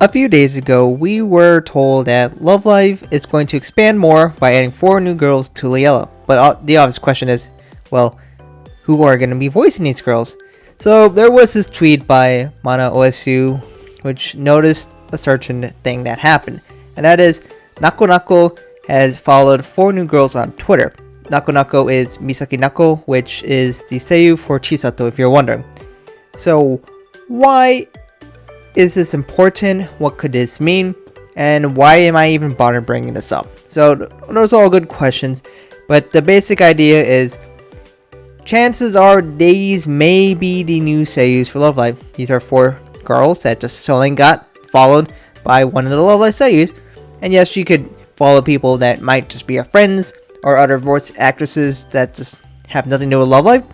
A few days ago, we were told that Love Live is going to expand more by adding 4 new girls to Liella. But the obvious question is, well, who are going to be voicing these girls? So there was this tweet by Mana OSU, which noticed a certain thing that happened. And that is, Nako Nako has followed 4 new girls on Twitter. Nako Nako is Misaki Nako, which is the seiyuu for Chisato, if you're wondering. So, why is this important? What could this mean? And why am I even bothering bringing this up? So, those are all good questions, but the basic idea is, chances are these may be the new seiyus for Love Live. These are 4 girls that just suddenly got followed by one of the Love Live seiyus. And yes, you could follow people that might just be your friends, or other voice actresses that just have nothing to do with Love Live.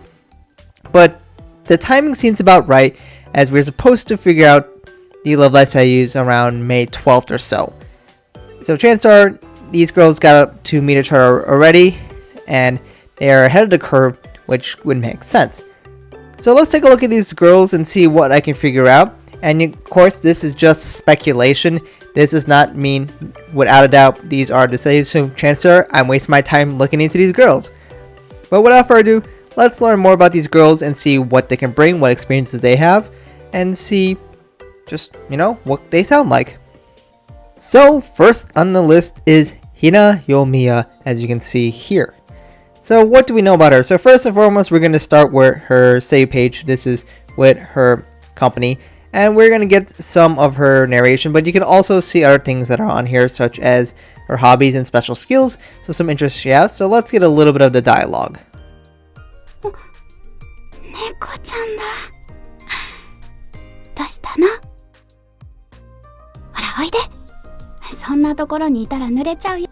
But the timing seems about right, as we're supposed to figure out the Love Live seiyus around May 12th or so. So chances are these girls got up to meet each other already, and they are ahead of the curve, which would make sense. So let's take a look at these girls and see what I can figure out. And of course, this is just speculation. This does not mean, without a doubt, these are the seiyus. So chances are I'm wasting my time looking into these girls. But without further ado, let's learn more about these girls and see what they can bring, what experiences they have, and see just, what they sound like. So first on the list is Hina Youmiya, as you can see here. So what do we know about her? So first and foremost, we're going to start with her seiyuu page. This is with her company. And we're going to get some of her narration, but you can also see other things that are on here, such as her hobbies and special skills. So some interests she has. So let's get a little bit of the dialogue. 猫ちゃんだ。どうしたの？ほらおいで。そんなところにいたら濡れちゃうよ。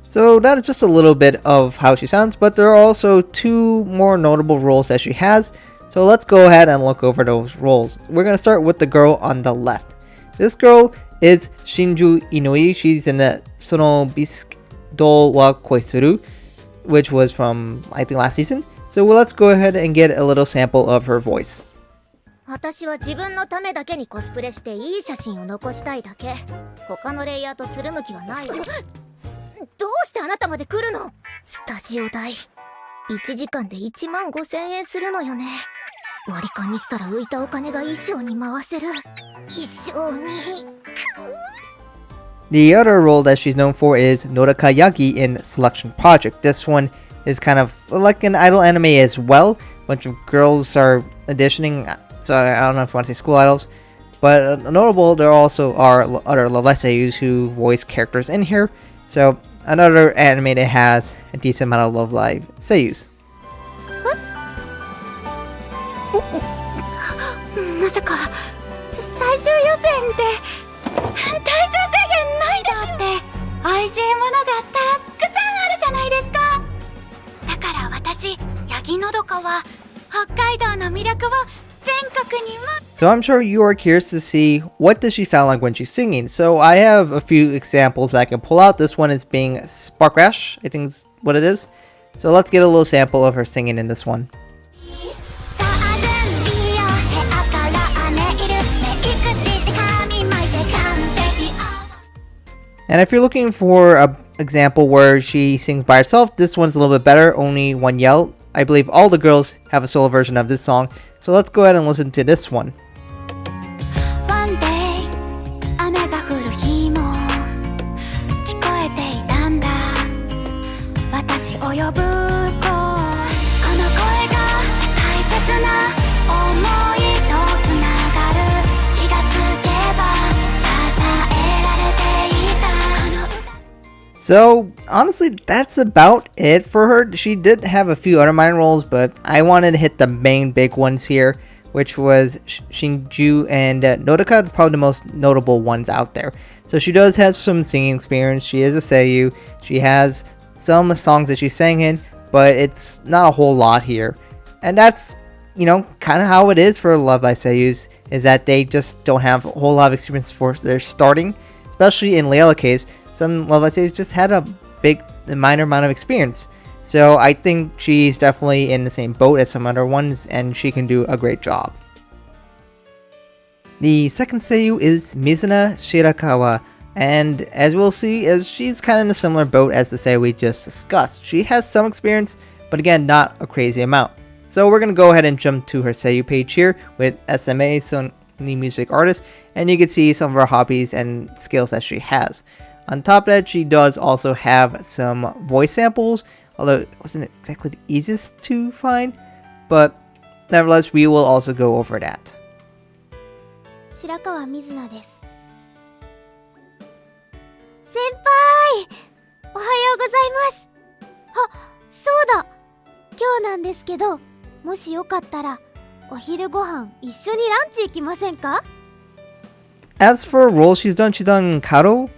So that is just a little bit of how she sounds, but there are also 2 more notable roles that she has. So let's go ahead and look over those roles. We're going to start with the girl on the left. This girl is Shinju Inui. She's in the Sono Bisque Do wa Koisuru, which was from, I think, last season. So let's go ahead and get a little sample of her voice. 私は自分のためだけにコスプレしていい写真を残したいだけ。他のレイヤーとつるむ気はないわ。どうしてあなたまで来るの？スタジオ代1時間で15,000円するのよね。割り勘にしたら浮いたお金が衣装に回せる。衣装に。The other role that she's known for is Noraka Yagi in Selection Project. This one is kind of like an idol anime as well. A bunch of girls are auditioning, so I don't know if I want to say school idols. But notable, there also are other Love Live seiyus who voice characters in here. So another anime that has a decent amount of Love Live seiyus. まさか最終予選って対象制限ないだって美味しいものがたくさんあるじゃないですか。だから私ヤギのどかは北海道の魅力を全国にも。 So I'm sure you are curious to see what does she sound like when she's singing. So I have a few examples I can pull out. This one is being Spark Rash, I think is what it is. So let's get a little sample of her singing in this one. And if you're looking for an example where she sings by herself, this one's a little bit better, only one yell. I believe all the girls have a solo version of this song, so let's go ahead and listen to this one. One day, 雨が降る日も聞こえていたんだ。私を呼ぶ子、この声が大切な想いとつながる。気がつけば支えられていた。 So honestly, that's about it for her. She did have a few other minor roles, but I wanted to hit the main big ones here, which was Shinju and Noraka, probably the most notable ones out there. So she does have some singing experience. She is a seiyuu. She has some songs that she sang in, but it's not a whole lot here. And that's, kind of how it is for Love Live seiyus, is that they just don't have a whole lot of experience for their starting. Especially in Liella case, some Love Live seiyus just had a minor amount of experience. So I think she's definitely in the same boat as some other ones, and she can do a great job. The second Seiyuu is Mizuna Shirakawa, and as we'll see, she's kind of in a similar boat as the Seiyuu we just discussed. She has some experience, but again, not a crazy amount. So we're going to go ahead and jump to her Seiyuu page here with SMA, Sony Music Artist, and you can see some of her hobbies and skills that she has. On top of that, she does also have some voice samples, although it wasn't exactly the easiest to find, but nevertheless, we will also go over that. 白川水菜です。先輩、おはようございます。あ、そうだ。今日なんですけど、もしよかったらお昼ご飯一緒にランチ行きませんか? As for roles she's done Karo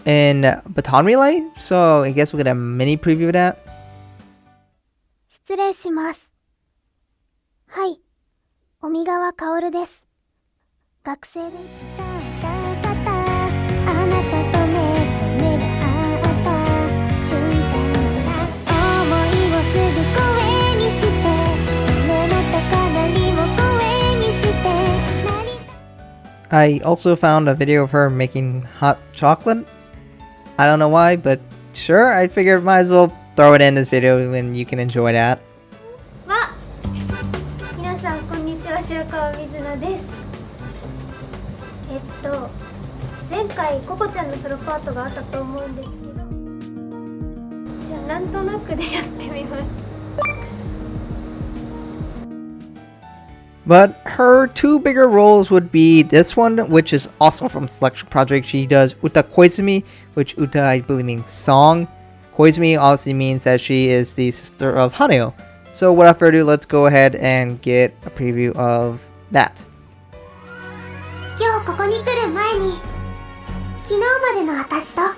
in Baton Relay, so I guess we'll get a mini preview of that. 失礼します。はい、尾川薫です。学生です。あなたと目が合った瞬間から思いをすぐ声にして胸の高鳴りを声にして I also found a video of her making hot chocolate. I don't know why, but sure, I figured might as well throw it in this video and you can enjoy that. わ、皆さんこんにちは、白川水菜です。前回ココちゃんのソロパートがあったと思うんですけど、じゃあなんとなくでやってみます。 But her two bigger roles would be this one, which is also from Selection Project. She does Uta Koizumi, which Uta I believe means song. Koizumi obviously means that she is the sister of Haneo. So without further ado, let's go ahead and get a preview of that. 今日ここに来る前に昨日までの私とさよ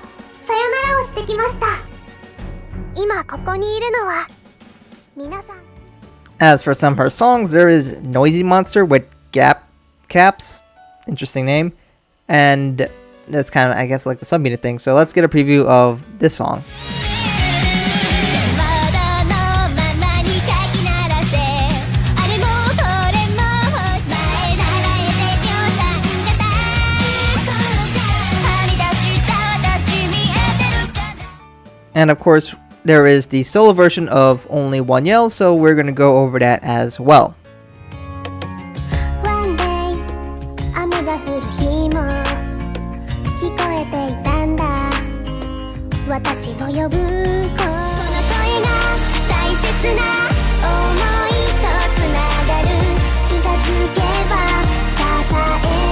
ならをしてきました。今ここにいるのは皆さん。 As for some of her songs, there is Noisy Monster with Gap Caps, interesting name, and that's kind of, I guess, like the subunit thing. So let's get a preview of this song. And of course, there is the solo version of Only One Yell, so we're going to go over that as well. One day, 雨が降る日も聞こえていたんだ。私を呼ぶこの声が大切な想いとつながる。気がつけば支え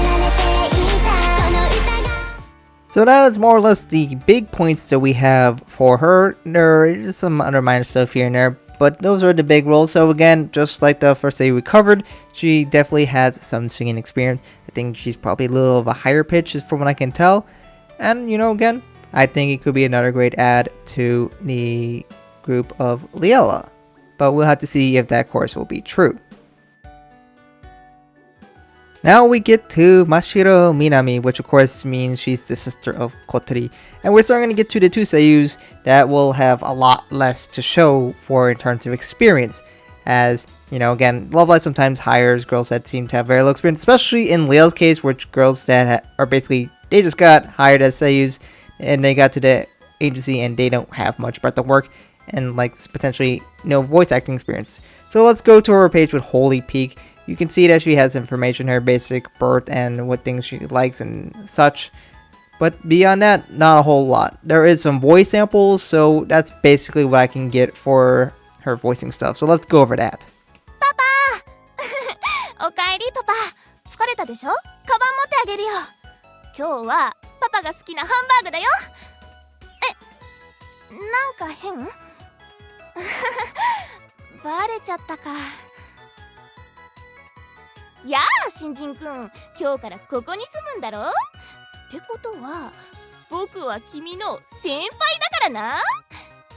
られていたこの歌が。 So that is more or less the big points that we have for her. There is some other minor stuff here and there, but those are the big roles. So again, just like the first day we covered, she definitely has some singing experience. I think she's probably a little of a higher pitch, is from what I can tell. And you know, again, I think it could be another great add to the group of Liella. But we'll have to see if that course will be true. Now we get to Mashiro Minami, which of course means she's the sister of Kotori. And we're starting to get to the two Seiyuus that will have a lot less to show for in terms of experience. As, you know, again, Love Live sometimes hires girls that seem to have very low experience, especially in Leo's case, which girls that are basically, they just got hired as Seiyuus and they got to the agency and they don't have much breadth of work and like potentially no voice acting experience. So let's go to her page with Holy Peak. You can see that she has information, her basic birth and what things she likes and such. But beyond that, not a whole lot. There is some voice samples, so that's basically what I can get for her voicing stuff. So let's go over that. パパおかえりパパ。疲れたでしょ？カバン持ってあげるよ。今日はパパが好きなハンバーグだよ。なんか変？バレちゃったか。やあ、新人くん、今日からここに住むんだろ？ってことは、僕は君の先輩だからな。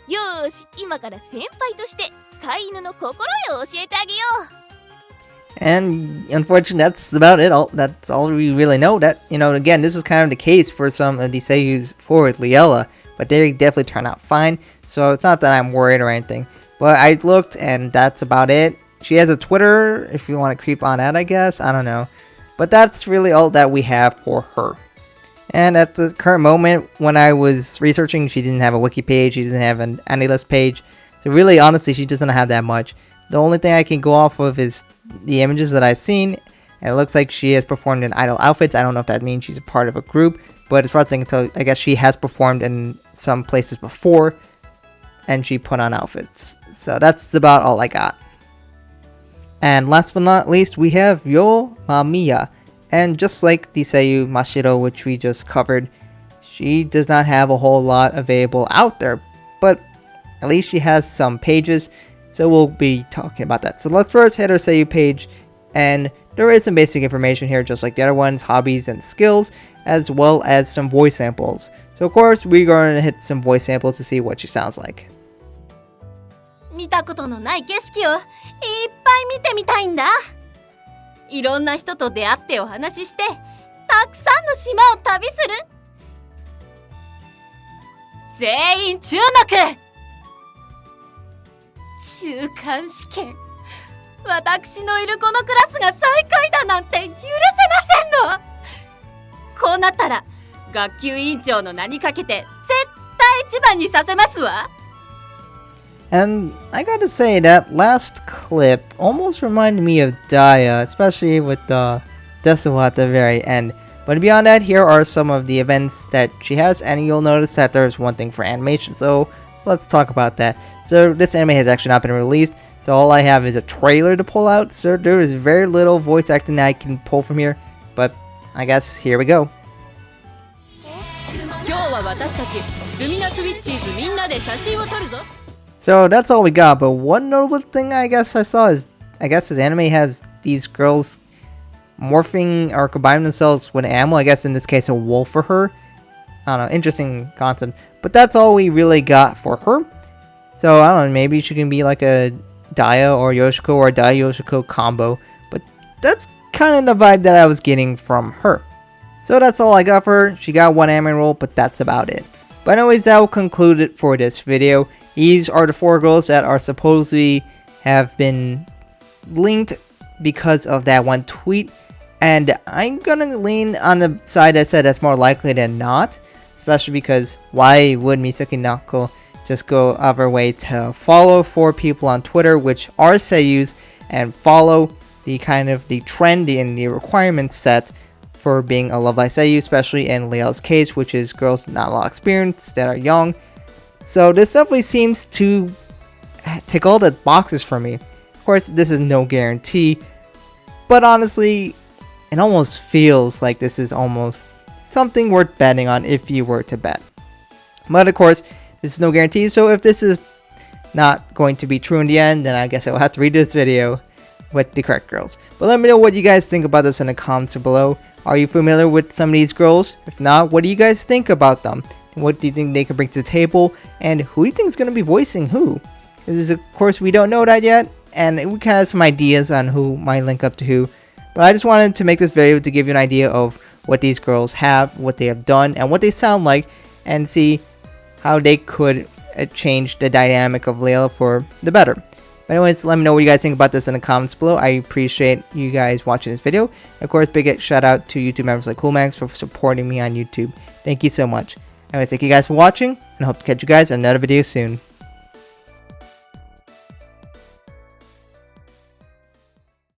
よーし、今から先輩として飼い犬の心得を教えてあげよう。 And unfortunately, that's about it. That's all we really know. That, you know, again, this was kind of the case for some of the Seiyus for Liella, but they definitely turned out fine. So it's not that I'm worried or anything. But I looked, and that's about it. She has a Twitter, if you want to creep on that, I guess. I don't know. But that's really all that we have for her. And at the current moment, when I was researching, she didn't have a wiki page, she didn't have an AniList page. So really, honestly, she doesn't have that much. The only thing I can go off of is the images that I've seen. And it looks like she has performed in idol outfits. I don't know if that means she's a part of a group. But as far as I can tell, I guess she has performed in some places before. And she put on outfits. So that's about all I got. And last but not least, we have Ryou Mamiya. And just like the Seiyuu Mashiro, which we just covered, she does not have a whole lot available out there. But at least she has some pages, so we'll be talking about that. So let's first hit our Seiyuu page. And there is some basic information here, just like the other ones, hobbies and skills, as well as some voice samples. So of course, we're going to hit some voice samples to see what she sounds like. 見たことのない景色をいっぱい見てみたいんだ。いろんな人と出会ってお話しして、たくさんの島を旅する。全員注目。中間試験。私のいるこのクラスが最下位だなんて許せませんの。こうなったら学級委員長の名にかけて絶対一番にさせますわ。And I gotta say, that last clip almost reminded me of Daya, especially with the decimal at the very end. But beyond that, here are some of the events that she has, and you'll notice that there's one thing for animation, so let's talk about that. So this anime has actually not been released, so all I have is a trailer to pull out, so there is very little voice acting that I can pull from here, but I guess here we go. 今日は私たちルミナスウィッチーズみんなで写真を撮るぞ。 So that's all we got, but one notable thing I guess I saw is, I guess this anime has these girls morphing or combining themselves with an animal, I guess in this case a wolf for her. I don't know, interesting concept. But that's all we really got for her. So I don't know, maybe she can be like a Daya or Yoshiko or a Daya Yoshiko combo. But that's kind of the vibe that I was getting from her. So that's all I got for her. She got one anime role, but that's about it. But anyways, that will conclude it for this video. These are the 4 girls that are supposedly have been linked because of that one tweet. And I'm gonna lean on the side that said that's more likely than not. Especially because why would Misaki Nako just go out of her way to follow 4 people on Twitter, which are Seiyuus, and follow the kind of the trend and the requirements set for being a Love Live Seiyuu, especially in Leel's case, which is girls with not a lot of experience that are young. So this definitely seems to tick all the boxes for me. Of course, this is no guarantee, but honestly, it almost feels like this is almost something worth betting on if you were to bet. But of course, this is no guarantee, so if this is not going to be true in the end, then I guess I will have to read this video with the correct girls. But let me know what you guys think about this in the comments below. Are you familiar with some of these girls? If not, what do you guys think about them? What do you think they can bring to the table? And who do you think is going to be voicing who? Because of course we don't know that yet, and we kind of have some ideas on who might link up to who. But I just wanted to make this video to give you an idea of what these girls have, what they have done, and what they sound like, and see how they could change the dynamic of Layla for the better. But anyways, let me know what you guys think about this in the comments below. I appreciate you guys watching this video. Of course, big shout out to YouTube members like CoolMax for supporting me on YouTube. Thank you so much. Anyways, thank you guys for watching, and I hope to catch you guys in another video soon.